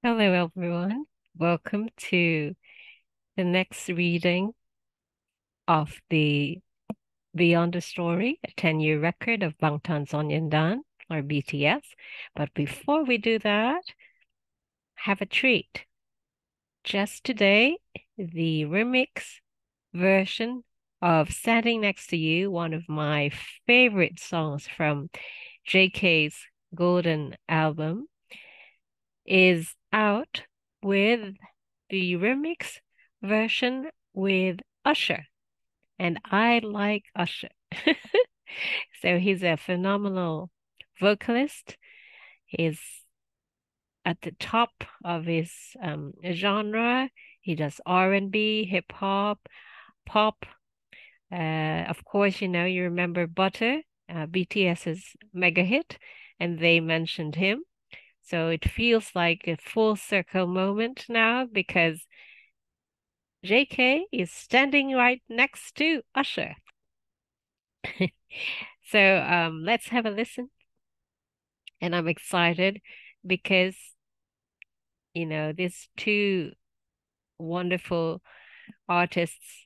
Hello, everyone. Welcome to the next reading of the Beyond the Story, a 10-year record of Bangtan Sonyeondan, or BTS. But before we do that, have a treat. Just today, the remix version of Standing Next to You, one of my favorite songs from JK's Golden album, is out with the remix version with Usher. And I like Usher. So he's a phenomenal vocalist. He's at the top of his genre. He does R&B, hip hop, pop. Of course, you remember Butter, BTS's mega hit, and they mentioned him. So it feels like a full circle moment now because JK is standing right next to Usher. So let's have a listen. And I'm excited because, these two wonderful artists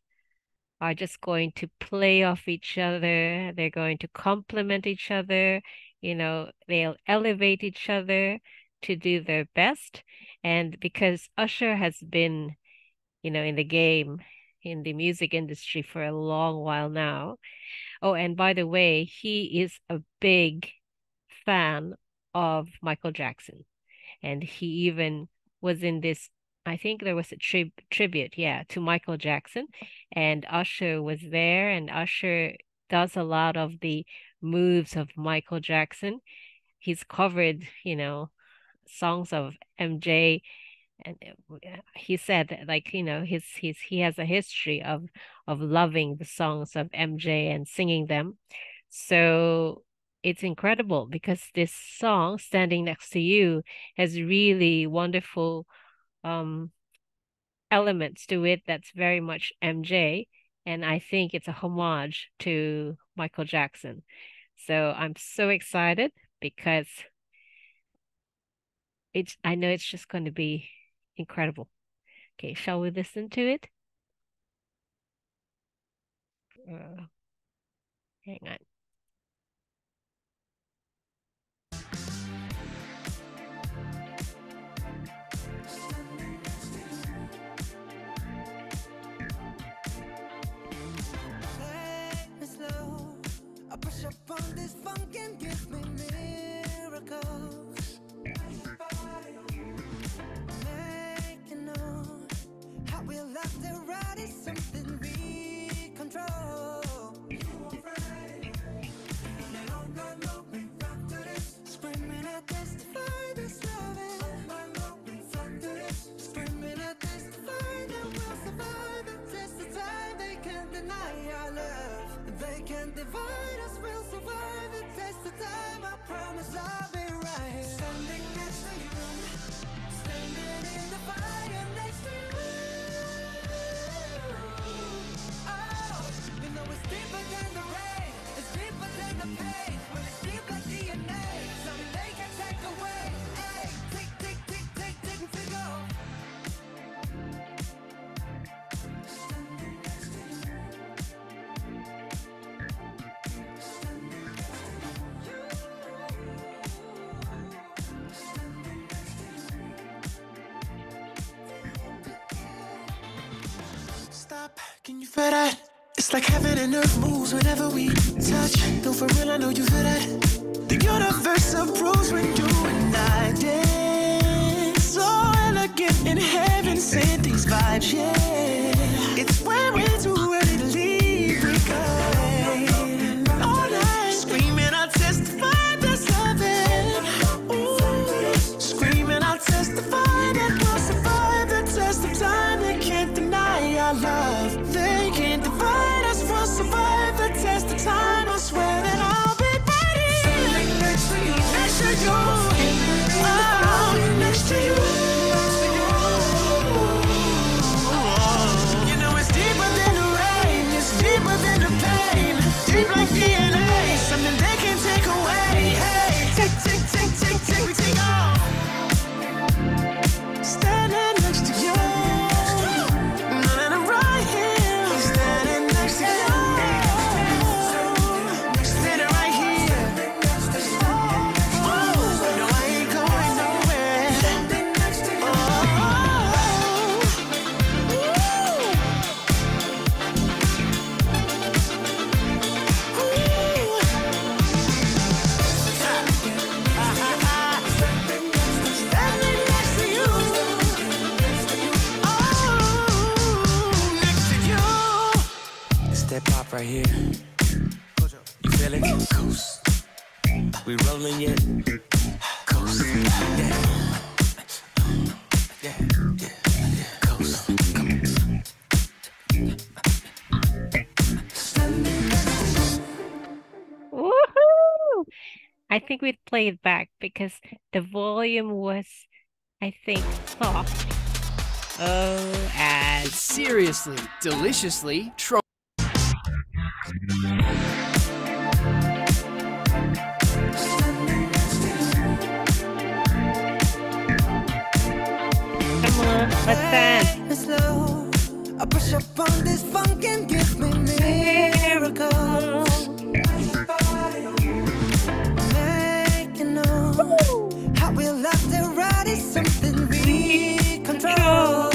are just going to play off each other. They're going to complement each other. They'll elevate each other to do their best. And because Usher has been, in the game, in the music industry for a long while now. Oh, and by the way, he is a big fan of Michael Jackson. And he even was in this, I think there was a tribute, yeah, to Michael Jackson. And Usher was there, and Usher does a lot of the moves of Michael Jackson. He's covered, songs of MJ, and he said that, like, he has a history of loving the songs of MJ and singing them. So it's incredible because this song, Standing Next to You, has really wonderful um elements to it that's very much MJ. And I think it's a homage to Michael Jackson. So I'm so excited because I know it's just going to be incredible. Okay, shall we listen to it? Uh, Hang on. I push up on this funk and give me miracles. Make you know how we love to ride is something we control. Screaming at testify this loving. Screaming at testify that we'll survive the test of time. They can't deny our love. They can't divide us. We'll survive the test of time. I promise I'll be right here. Standing next to you. Standing in the fire next to you. Oh, you know it's deeper than the rain. It's deeper than the pain. Well, it's deep like DNA. Something they can take away. Hey, tick, tick, tick, tick, tick, and tick off. Standing next to you. Stop, can you feel that? It's like heaven and earth moves whenever we touch. No, for real, I know you feel that. The universe approves when you and I dance. So elegant in heaven, sent these vibes, yeah. It's when we're too ready to leave, we go all night. Screaming, I'll testify that's loving. Ooh, screaming, I'll testify that we'll survive the test of time. They can't deny our love. They can't divide us. We'll survive the test of time. I swear that I'll be right here. Standing next to you, next to you. Oh, next to you. We rolling yet? Coast. Yeah. Coast. Come on. Woohoo! I think we'd play it back because the volume was, I think, soft. Oh, and It's seriously, deliciously come on, let's dance. I push up on this funk and give me miracles. Make you know how we love to ride is something we control.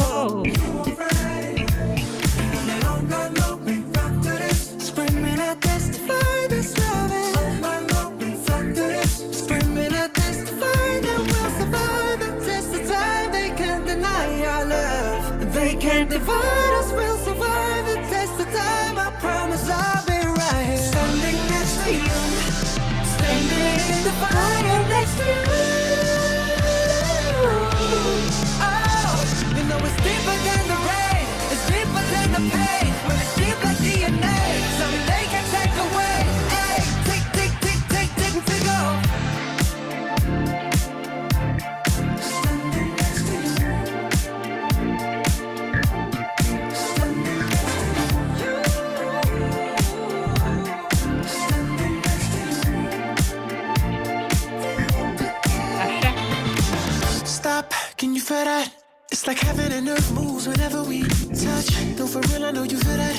Screaming, I testify this loving. Screaming, I testify that we'll survive the test of time. They can't deny our love. They can't divide us. We'll survive the test of time. I promise I'll be right here, standing next to you, standing in the fire next to you. Oh, you know it's deeper than the rain, it's deeper than the pain. When it's deep like DNA, something they can take away. Hey, tick, tick, tick, tick, tick, tick off. Standing next to you. Standing next to you. Standing next to you. Stop, can you feel that? It's like heaven and earth moves whenever we touch. Though for real, I know you feel that.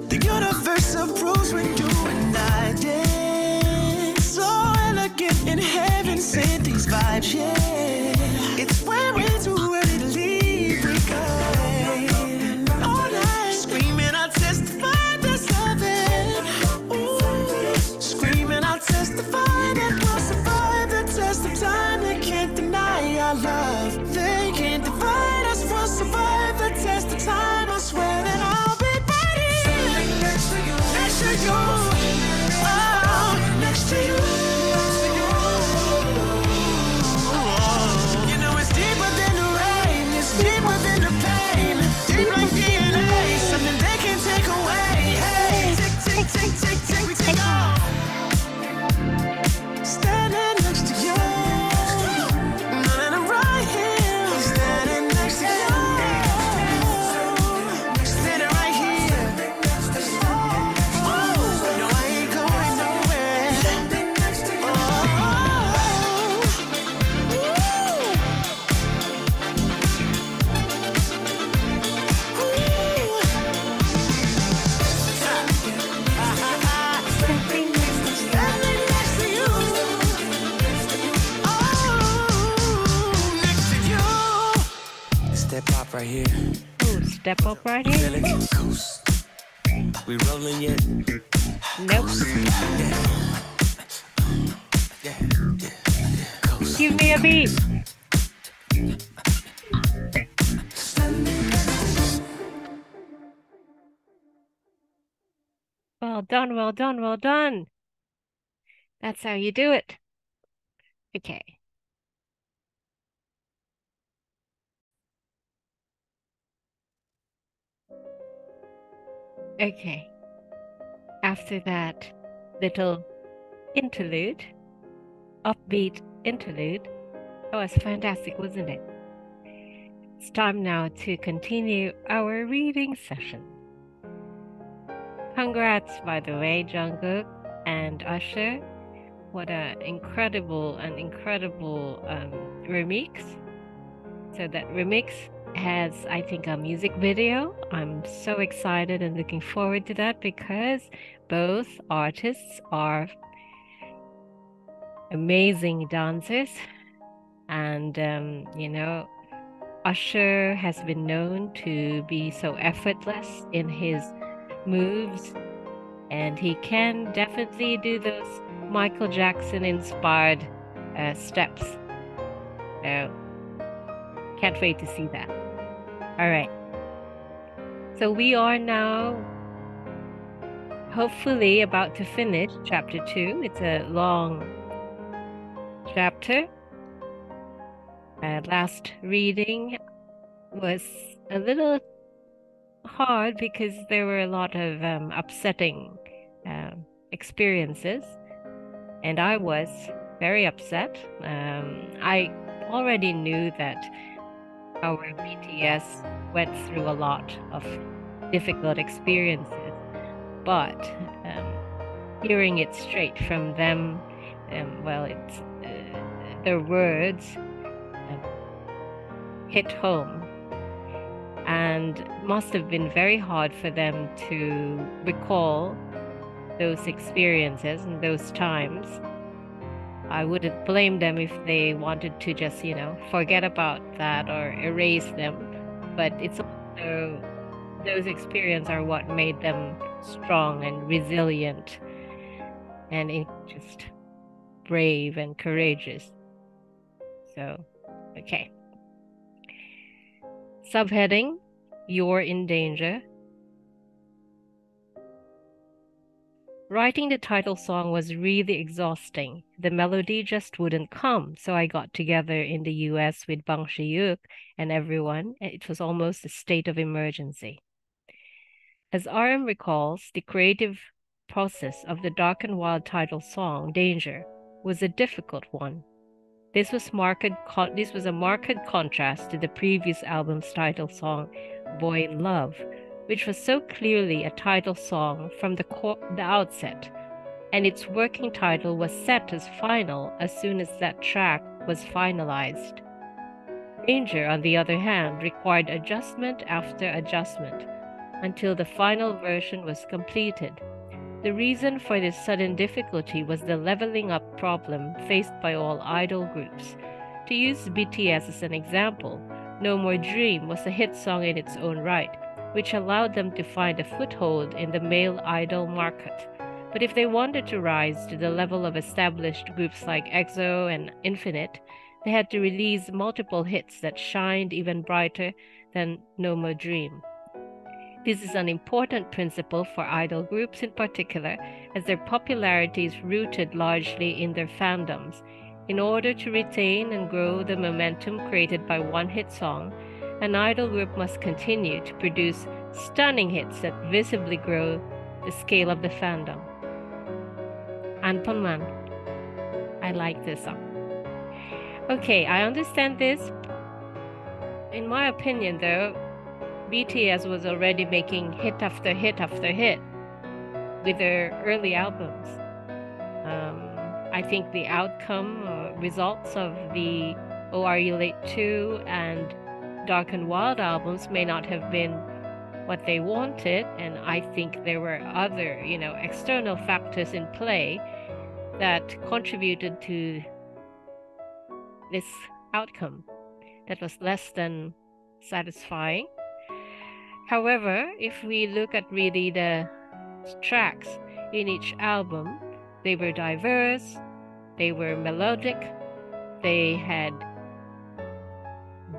The universe approves when you and I dance. So elegant in heaven, sent these vibes, yeah. It's when we're too ready to leave, we go all night. Screaming, I'll testify that's loving. Ooh, screaming, I'll testify that we'll survive the test of time. They can't deny our love. They can't divide us. We'll survive the test of time. I swear that I'll be right here, standing next to you, next to you. Oh, next to you. You know it's deeper than the rain, it's deeper than the pain. Deep like DNA, something they can't take away. Hey, tick, tick, tick, tick, tick, we take off. Standing next to you. And I'm right here, standing next to you. Standing right here. Oh, no, I ain't going nowhere. Standing next to you. Standing next to you. Oh, next to you. Step up right here. Ooh, step up right here. Feel it? Coast. We rolling yet? Nope. Yeah. Coast. Give me a beat. Well done, well done, well done. That's how you do it. Okay. Okay. After that little interlude, upbeat interlude, that was fantastic, wasn't it? It's time now to continue our reading session. Congrats, by the way, Jungkook and Usher. What an incredible remix. So that remix has, I think, a music video. I'm so excited and looking forward to that because both artists are amazing dancers. And, you know, Usher has been known to be so effortless in his moves, and he can definitely do those Michael Jackson inspired steps. So can't wait to see that. All right. So we are now hopefully about to finish chapter 2. It's a long chapter. Last reading was a little hard because there were a lot of upsetting experiences, and I was very upset. I already knew that our BTS went through a lot of difficult experiences, but hearing it straight from them, it's their words hit home, and must have been very hard for them to recall those experiences and those times. I wouldn't blame them if they wanted to just, forget about that or erase them, but it's also those experiences are what made them strong and resilient and just brave and courageous. So, okay. Subheading, You're in Danger. Writing the title song was really exhausting. The melody just wouldn't come, so I got together in the US with Bangseok and everyone, and it was almost a state of emergency. As RM recalls, the creative process of the Dark and Wild title song, Danger, was a difficult one. This was a marked contrast to the previous album's title song, Boy in Love, which was so clearly a title song from the outset, and its working title was set as final as soon as that track was finalized. Danger, on the other hand, required adjustment after adjustment until the final version was completed. The reason for this sudden difficulty was the leveling up problem faced by all idol groups. To use BTS as an example, No More Dream was a hit song in its own right, which allowed them to find a foothold in the male idol market. But if they wanted to rise to the level of established groups like EXO and Infinite, they had to release multiple hits that shined even brighter than No More Dream. This is an important principle for idol groups in particular, as their popularity is rooted largely in their fandoms. In order to retain and grow the momentum created by one hit song, an idol group must continue to produce stunning hits that visibly grow the scale of the fandom. Anton man, I like this song. Okay, I understand this. In my opinion, though, BTS was already making hit after hit after hit with their early albums. I think the outcome or results of the Oh Are You Late Too and Dark and Wild albums may not have been what they wanted, and I think there were other, external factors in play that contributed to this outcome that was less than satisfying. However, if we look at really the tracks in each album, they were diverse, they were melodic, they had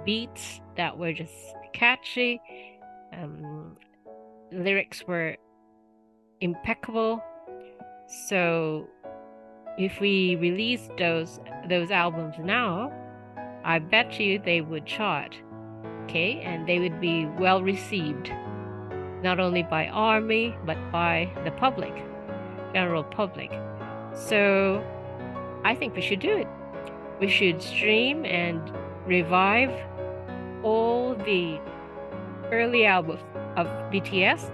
beats that were just catchy, lyrics were impeccable. So if we released those albums now, I bet you they would chart. Okay, and they would be well received, not only by ARMY, but by the public, general public. So I think we should do it. We should stream and revive all the early albums of BTS.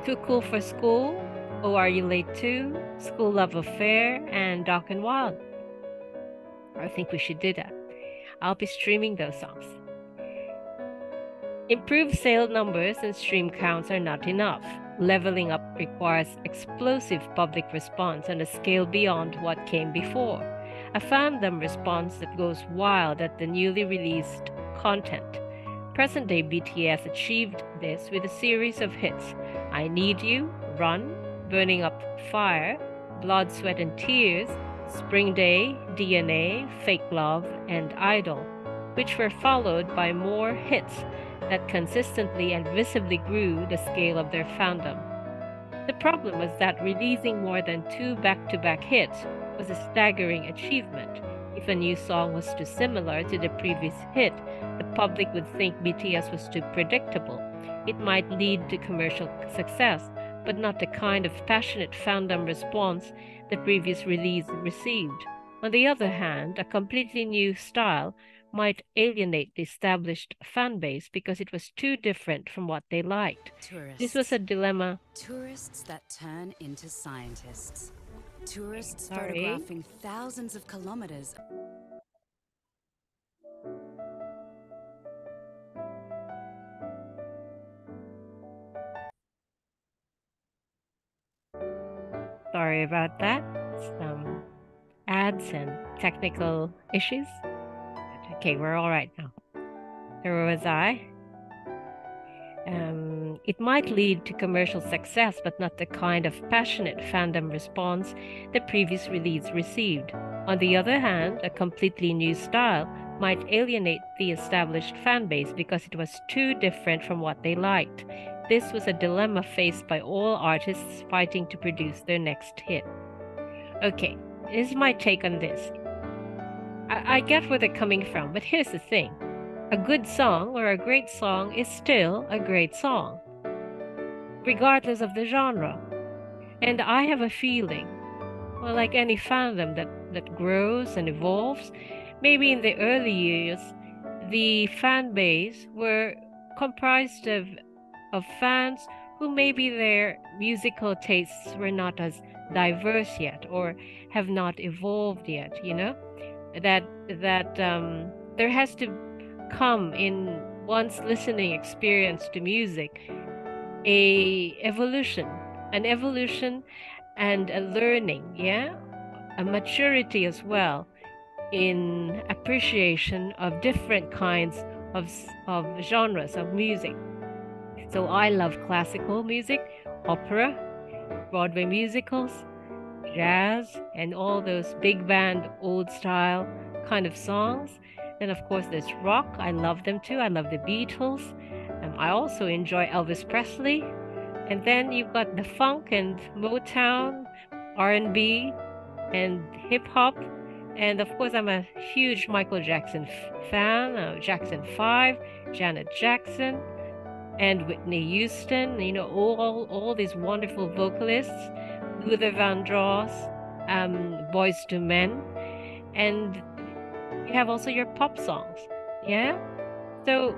Too Cool for School, Oh Are You Late Too, School Love Affair, and Dark and Wild. I think we should do that. I'll be streaming those songs. Improved sale numbers and stream counts are not enough. Leveling up requires explosive public response on a scale beyond what came before. A fandom response that goes wild at the newly released content. Present-day BTS achieved this with a series of hits: I Need You, Run, Burning Up Fire, Blood, Sweat and Tears, Spring Day, DNA, Fake Love, and Idol, which were followed by more hits that consistently and visibly grew the scale of their fandom. The problem was that releasing more than 2 back-to-back hits was a staggering achievement. If a new song was too similar to the previous hit, the public would think BTS was too predictable. It might lead to commercial success, but not the kind of passionate fandom response the previous release received. On the other hand, a completely new style might alienate the established fan base because it was too different from what they liked. This was a dilemma. Tourists that turn into scientists. Tourists Sorry. photographing thousands of kilometers. Sorry about that. Some ads and technical issues. Okay, we're all right now. Where was I? It might lead to commercial success, but not the kind of passionate fandom response the previous release received. On the other hand, a completely new style might alienate the established fan base because it was too different from what they liked. This was a dilemma faced by all artists fighting to produce their next hit. Okay, this is my take on this. I get where they're coming from, but here's the thing. A good song or a great song is still a great song, regardless of the genre. And I have a feeling, well, like any fandom that grows and evolves, maybe in the early years, the fan base were comprised of fans who maybe their musical tastes were not as diverse yet or have not evolved yet, you know? That there has to come in one's listening experience to music an evolution and a learning, yeah, a maturity as well in appreciation of different kinds of genres of music. So I love classical music, opera, Broadway musicals, jazz, and all those big band, old style kind of songs. Then, of course, there's rock. I love them too. I love the Beatles. I also enjoy Elvis Presley. And then you've got the funk and Motown, R&B, and hip hop. And of course, I'm a huge Michael Jackson fan. Jackson 5, Janet Jackson, and Whitney Houston. You know, all these wonderful vocalists. Luther Vandross, Boys to Men, and you have also your pop songs, yeah? So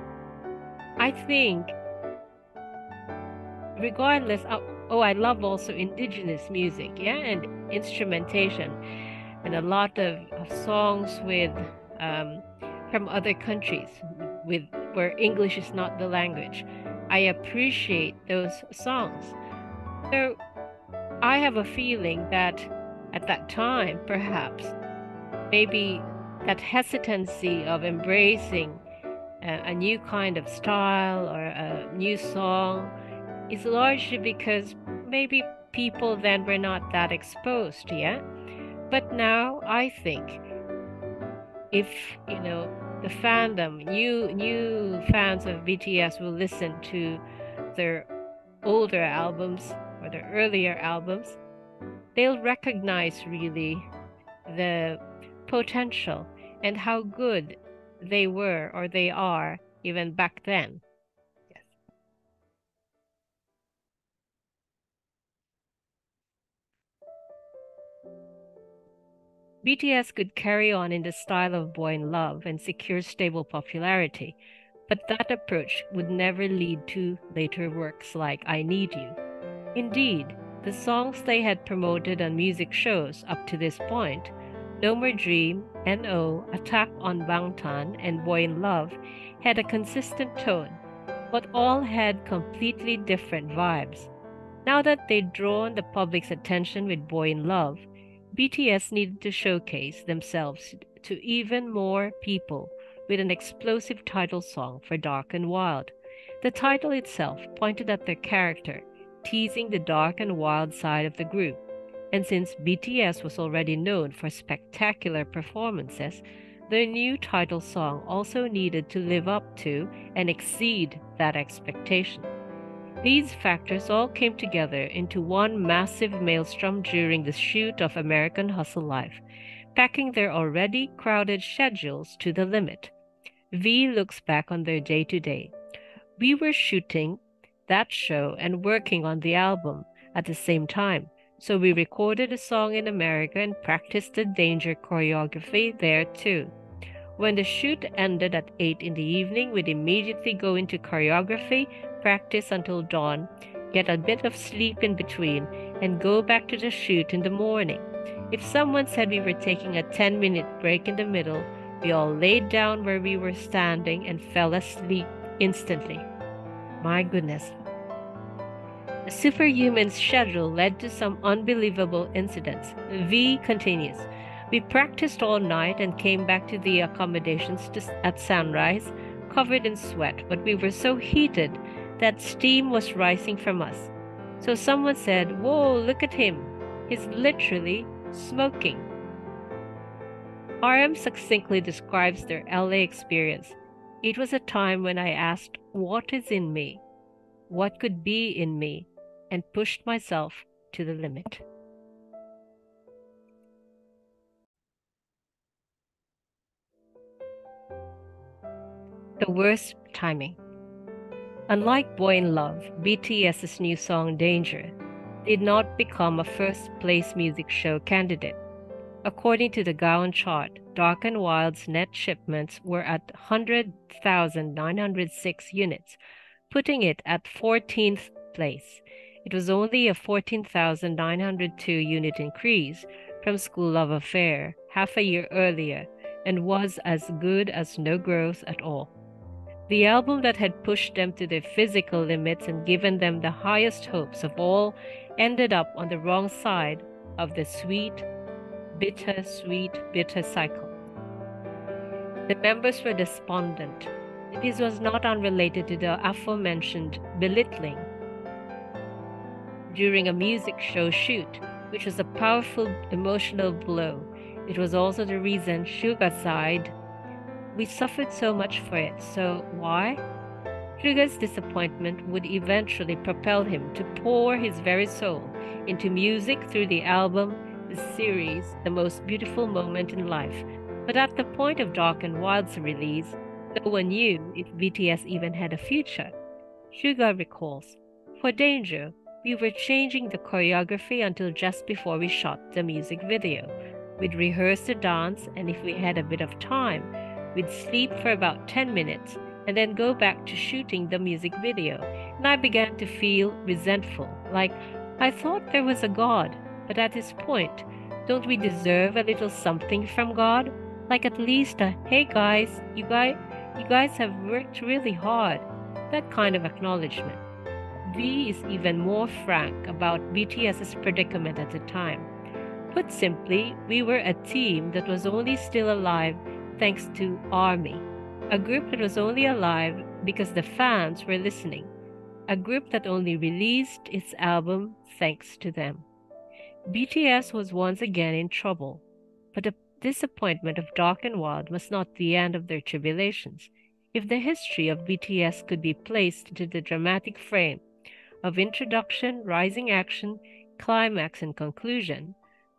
I think regardless of, I love also indigenous music, yeah, and instrumentation, and a lot of songs with from other countries where English is not the language. I appreciate those songs. So I have a feeling that at that time, perhaps, maybe that hesitancy of embracing a new kind of style or a new song is largely because maybe people then were not that exposed yet. But now I think if, you know, the fandom, new fans of BTS will listen to their older albums or their earlier albums, they'll recognize really the potential and how good they were or they are even back then. Yes. BTS could carry on in the style of Boy in Love and secure stable popularity, but that approach would never lead to later works like I Need You. Indeed, the songs they had promoted on music shows up to this point, No More Dream, N.O., Attack on Bangtan, and Boy in Love, had a consistent tone, but all had completely different vibes. Now that they'd drawn the public's attention with Boy in Love, BTS needed to showcase themselves to even more people with an explosive title song for Dark and Wild. The title itself pointed at their character, teasing the dark and wild side of the group. And since BTS was already known for spectacular performances, their new title song also needed to live up to and exceed that expectation. These factors all came together into one massive maelstrom during the shoot of American Hustle Life, packing their already crowded schedules to the limit. V looks back on their day-to-day. We were shooting that show and working on the album at the same time, so we recorded a song in America and practiced the danger choreography there too. When the shoot ended at 8 in the evening, we'd immediately go into choreography, practice until dawn, get a bit of sleep in between, and go back to the shoot in the morning. If someone said we were taking a 10-minute break in the middle, we all laid down where we were standing and fell asleep instantly. My goodness. The superhuman schedule led to some unbelievable incidents. V continues. We practiced all night and came back to the accommodations at sunrise, covered in sweat, but we were so heated that steam was rising from us. So someone said, "Whoa, look at him. He's literally smoking." RM succinctly describes their LA experience. It was a time when I asked, "What is in me? What could be in me?" and pushed myself to the limit. The worst timing. Unlike Boy in Love, BTS's new song Danger did not become a first-place music show candidate. According to the Gaon chart, Dark and Wild's net shipments were at 100,906 units, putting it at 14th place. It was only a 14,902 unit increase from School Love Affair half a year earlier and was as good as no growth at all. The album that had pushed them to their physical limits and given them the highest hopes of all ended up on the wrong side of the sweet, bitter cycle. The members were despondent. This was not unrelated to the aforementioned belittling during a music show shoot, which was a powerful emotional blow. It was also the reason Suga sighed, "We suffered so much for it, so why?" Suga's disappointment would eventually propel him to pour his very soul into music through the album, the series, The Most Beautiful Moment in Life. But at the point of Dark and Wild's release, no one knew if BTS even had a future. Suga recalls, "For Danger, we were changing the choreography until just before we shot the music video. We'd rehearse the dance, and if we had a bit of time, we'd sleep for about 10 minutes and then go back to shooting the music video. And I began to feel resentful, like I thought there was a God, but at this point, don't we deserve a little something from God? Like at least a, 'Hey guys, you guys have worked really hard,' that kind of acknowledgement." V is even more frank about BTS's predicament at the time. Put simply, we were a team that was only still alive thanks to ARMY, a group that was only alive because the fans were listening, a group that only released its album thanks to them. BTS was once again in trouble, but the disappointment of Dark and Wild was not the end of their tribulations. If the history of BTS could be placed into the dramatic frame of introduction, rising action, climax, and conclusion,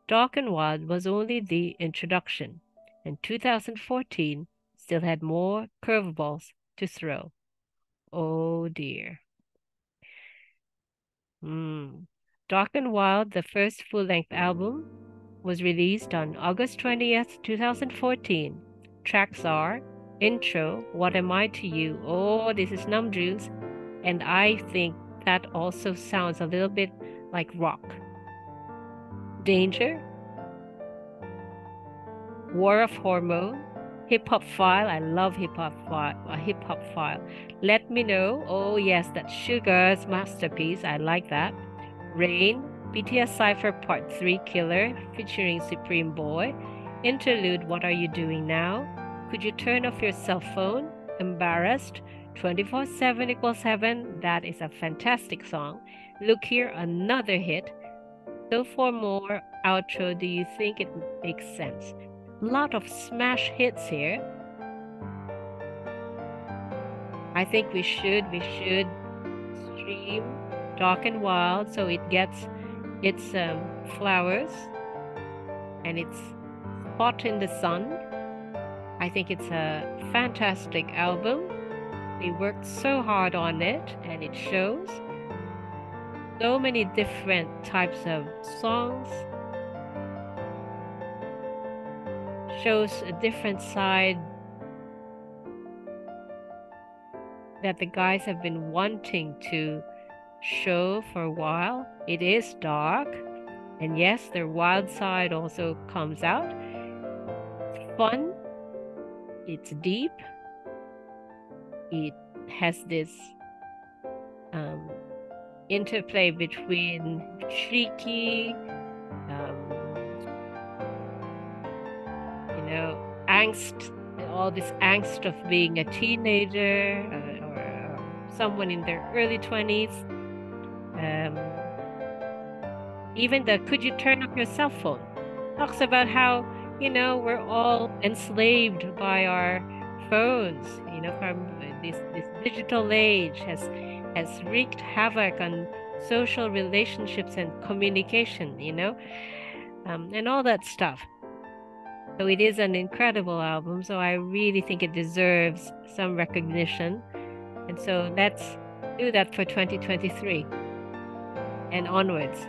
Dark and Wild was only the introduction, and 2014 still had more curveballs to throw. Oh dear. Dark and Wild, the first full-length album, was released on August 20th, 2014. Tracks are Intro, What Am I to You? Oh, this is Namjoon's, and I think that also sounds a little bit like rock. Danger, War of Hormone, Hip Hop File. I love Hip Hop File. Let Me Know. Oh yes, that's Sugar's masterpiece. I like that. Rain, BTS Cypher Part 3 Killer featuring Supreme Boy. Interlude, What Are You Doing Now? Could You Turn Off Your Cell Phone? Embarrassed. 24/7 equals heaven. That is a fantastic song. Look Here, another hit. So for more outro, do you think it makes sense? Lot of smash hits here. I think we should extreme, dark and wild, so it gets its flowers and its spot in the sun. I think it's a fantastic album. They worked so hard on it, and it shows so many different types of songs. Shows a different side that the guys have been wanting to show for a while. It is dark, and yes, their wild side also comes out. It's fun, it's deep, it has this interplay between cheeky, angst, all this angst of being a teenager or someone in their early 20s. Even the "Could you turn off your cell phone?" talks about how, we're all enslaved by our phones, from this digital age has wreaked havoc on social relationships and communication, and all that stuff. So it is an incredible album, so I really think it deserves some recognition. And so let's do that for 2023 and onwards.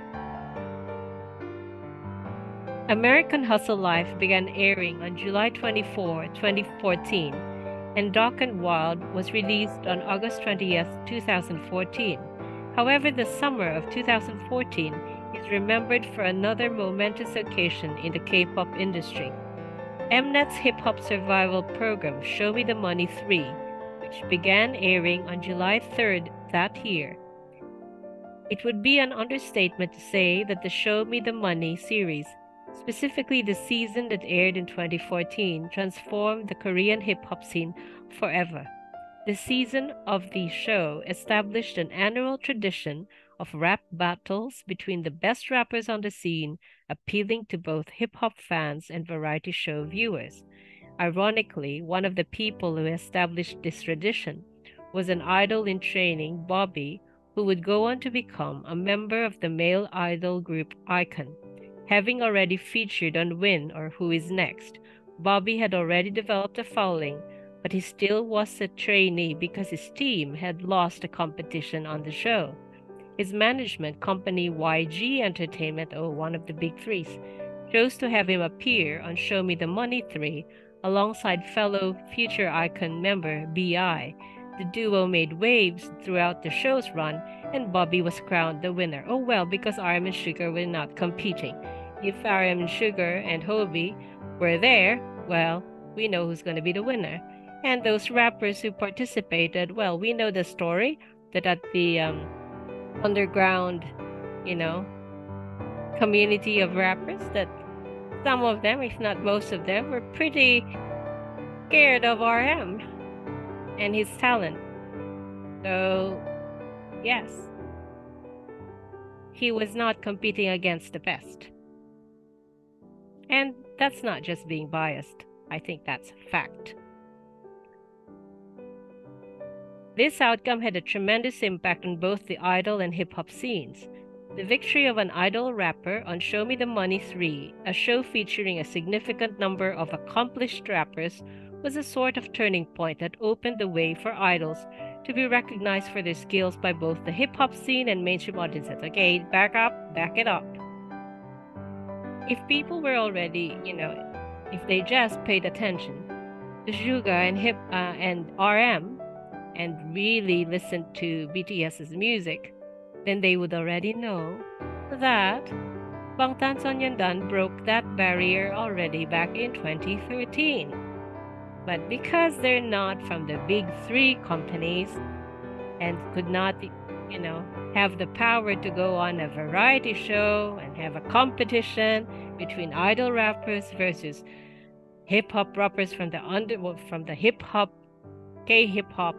American Hustle Life began airing on July 24, 2014, and Dark and Wild was released on August 20th, 2014. However, the summer of 2014 is remembered for another momentous occasion in the K-pop industry. Mnet's hip-hop survival program, Show Me the Money 3, which began airing on July 3rd that year. It would be an understatement to say that the Show Me the Money series, specifically the season that aired in 2014, transformed the Korean hip-hop scene forever. The season of the show established an annual tradition of rap battles between the best rappers on the scene, appealing to both hip-hop fans and variety show viewers. Ironically, one of the people who established this tradition was an idol in training, Bobby, who would go on to become a member of the male idol group iKON. Having already featured on Win or Who Is Next, Bobby had already developed a following, but he still was a trainee because his team had lost a competition on the show. His management company YG Entertainment, one of the big threes, chose to have him appear on Show Me the Money 3 alongside fellow future iKON member B.I. The duo made waves throughout the show's run, and Bobby was crowned the winner. Oh well, because RM and Sugar were not competing. If RM and Sugar and Hobie were there, well, we know who's going to be the winner. And those rappers who participated, well, we know the story that at the underground, community of rappers, that some of them, if not most of them, were pretty scared of RM and his talent. So, yes, he was not competing against the best. And that's not just being biased. I think that's a fact. This outcome had a tremendous impact on both the idol and hip-hop scenes. The victory of an idol rapper on Show Me the Money 3, a show featuring a significant number of accomplished rappers, was a sort of turning point that opened the way for idols to be recognized for their skills by both the hip-hop scene and mainstream audiences. Okay, back it up. If people were already, if they just paid attention to Suga and RM and really listened to BTS's music, then they would already know that Bangtan Sonyeondan broke that barrier already back in 2013. But because they're not from the big three companies and could not, have the power to go on a variety show and have a competition between idol rappers versus hip-hop rappers from the hip-hop, K-hip-hop,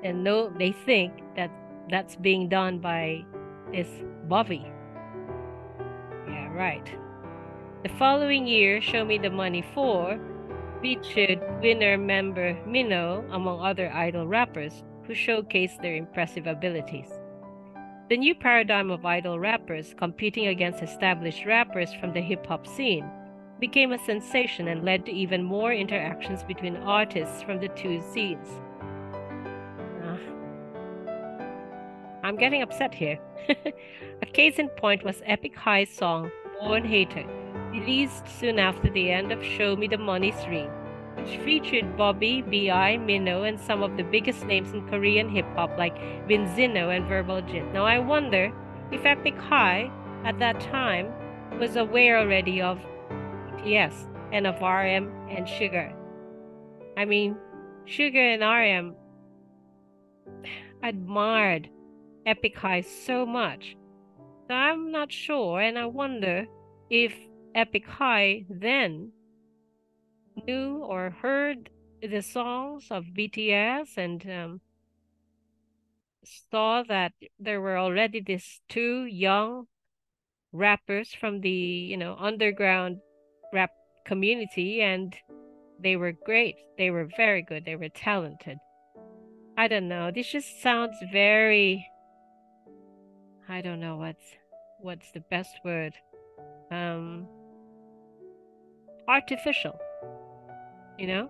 and they think that that's being done by this Bobby. Yeah, right. The following year, Show Me the Money 4 featured winner member Minho, among other idol rappers, who showcased their impressive abilities. The new paradigm of idol rappers competing against established rappers from the hip-hop scene became a sensation and led to even more interactions between artists from the two scenes. I'm getting upset here. A case in point was Epic High's song Born Hater, released soon after the end of Show Me the Money 3, which featured Bobby, B.I., Minho, and some of the biggest names in Korean hip-hop like Vinzino and Verbal Jin. Now I wonder if Epic High at that time was aware already of BTS and of RM and Sugar. I mean, Sugar and RM admired Epic High so much. So I'm not sure, and I wonder if Epic High then knew or heard the songs of BTS and saw that there were already these two young rappers from the, underground rap community, and they were great. They were very good. They were talented. I don't know. This just sounds very, I don't know what's the best word. Artificial, you know?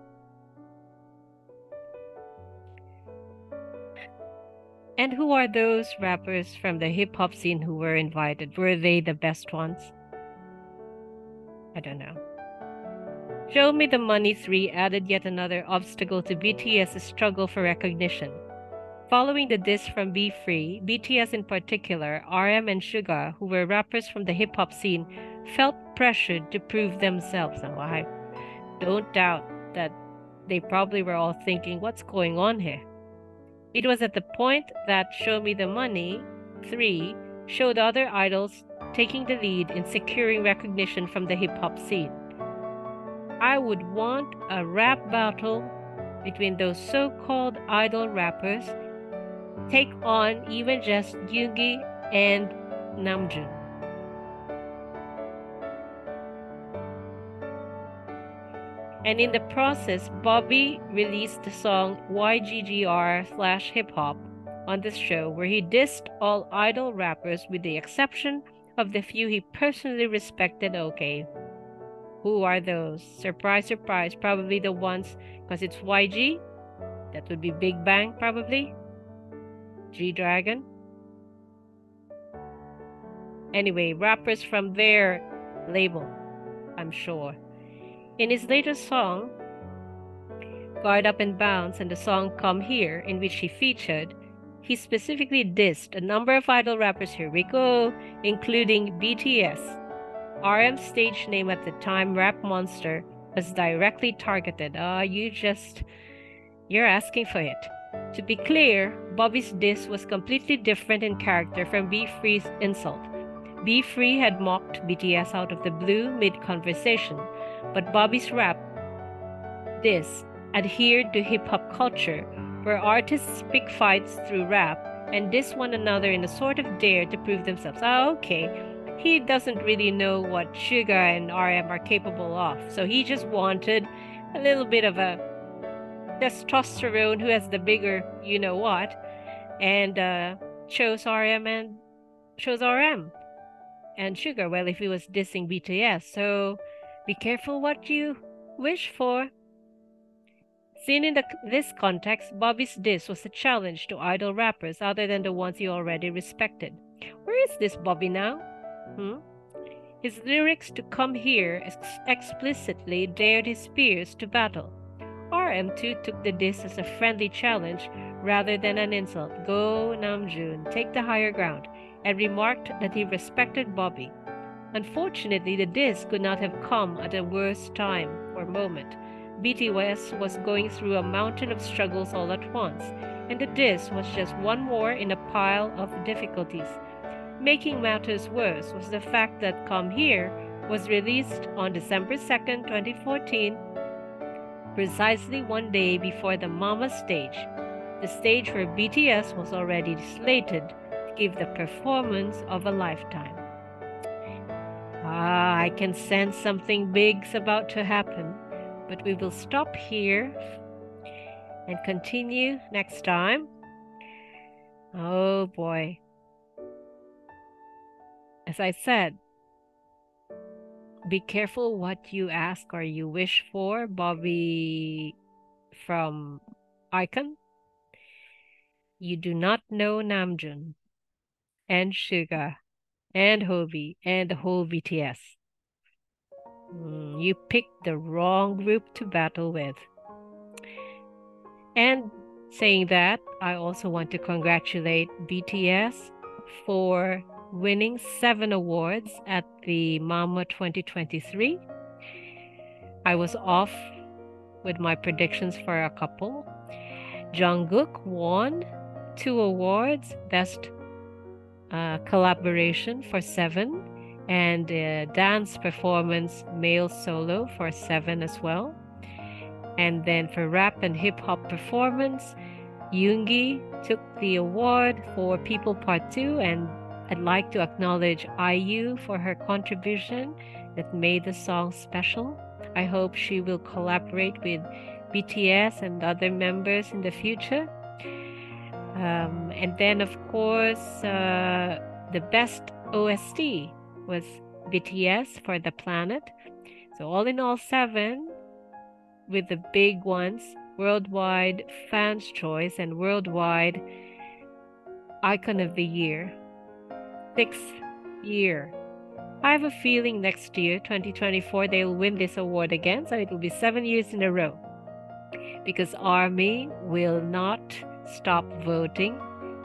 And who are those rappers from the hip-hop scene who were invited? Were they the best ones? I don't know. Show Me the Money 3 added yet another obstacle to BTS's struggle for recognition. Following the diss from Be Free, BTS in particular, RM and Suga, who were rappers from the hip-hop scene, felt pressured to prove themselves. Now, I don't doubt that they probably were all thinking, what's going on here? It was at the point that Show Me the Money 3 showed other idols taking the lead in securing recognition from the hip-hop scene. I would want a rap battle between those so-called idol rappers take on even just Yoongi and Namjoon. And in the process, Bobby released the song YGGR/Hip Hop on this show, where he dissed all idol rappers with the exception of the few he personally respected. Okay, who are those? Surprise, surprise, probably the ones, because it's YG, that would be Big Bang probably, G-Dragon. Anyway, rappers from their label, I'm sure. In his latest song, Guard Up and Bounce, and the song Come Here, in which he featured, he specifically dissed a number of idol rappers, here we go, including BTS. RM's stage name at the time, Rap Monster, was directly targeted. You're asking for it. To be clear, Bobby's diss was completely different in character from Be Free's insult. Be Free had mocked BTS out of the blue mid-conversation, but Bobby's rap diss adhered to hip-hop culture, where artists pick fights through rap and diss one another in a sort of dare to prove themselves. Okay. He doesn't really know what Suga and RM are capable of, so he just wanted a little bit of a testosterone who has the bigger you-know-what, and chose RM and Suga, well, if he was dissing BTS. So be careful what you wish for. Seen in this context, Bobby's diss was a challenge to idol rappers other than the ones he already respected. Where is this Bobby now? His lyrics to Come Here explicitly dared his peers to battle. RM too took the diss as a friendly challenge rather than an insult. Go Namjoon, take the higher ground, and remarked that he respected Bobby. Unfortunately, the diss could not have come at a worse time or moment. BTS was going through a mountain of struggles all at once, and the diss was just one more in a pile of difficulties. Making matters worse was the fact that Come Here was released on December 2nd, 2014, precisely one day before the Mama stage, the stage where BTS was already slated to give the performance of a lifetime. I can sense something big's about to happen, but we will stop here and continue next time. Oh boy. As I said, be careful what you ask or you wish for, Bobby from Icon. You do not know Namjoon and Suga and Hobi and the whole BTS. You picked the wrong group to battle with. And saying that, I also want to congratulate BTS for winning 7 awards at the Mama 2023. I was off with my predictions for a couple. Jungkook won 2 awards, Best Collaboration for 7, and Dance Performance Male Solo for 7 as well. And then for Rap and Hip Hop Performance, Yoongi took the award for People Part 2, and I'd like to acknowledge IU for her contribution that made the song special. I hope she will collaborate with BTS and other members in the future. And then, of course, the best OST was BTS for The Planet. So all in all, 7 with the big ones, Worldwide Fans' Choice and Worldwide Icon of the Year. 6th year. I have a feeling next year, 2024, they'll win this award again, so it will be 7 years in a row. Because ARMY will not stop voting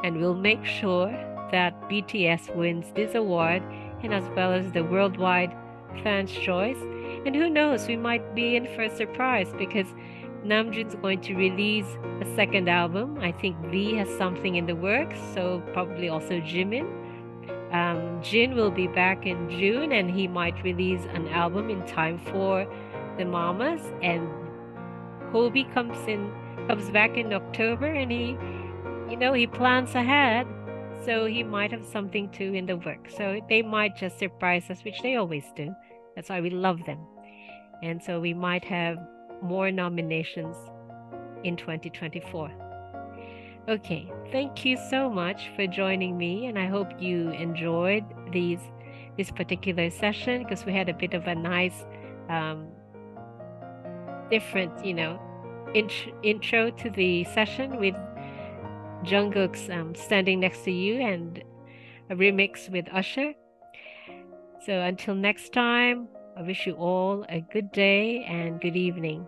and will make sure that BTS wins this award, and as well as the Worldwide Fans' Choice. And who knows, we might be in for a surprise because Namjoon's going to release a second album. I think V has something in the works, so probably also Jimin. Jin will be back in June, and he might release an album in time for the Mamas. And Hobi comes back in October, and he plans ahead, so he might have something too in the works. So they might just surprise us, which they always do. That's why we love them. And so we might have more nominations in 2024. Okay, thank you so much for joining me, and I hope you enjoyed this particular session, because we had a bit of a nice, different, intro to the session with Jungkook's Standing Next to You and a remix with Usher. So until next time, I wish you all a good day and good evening.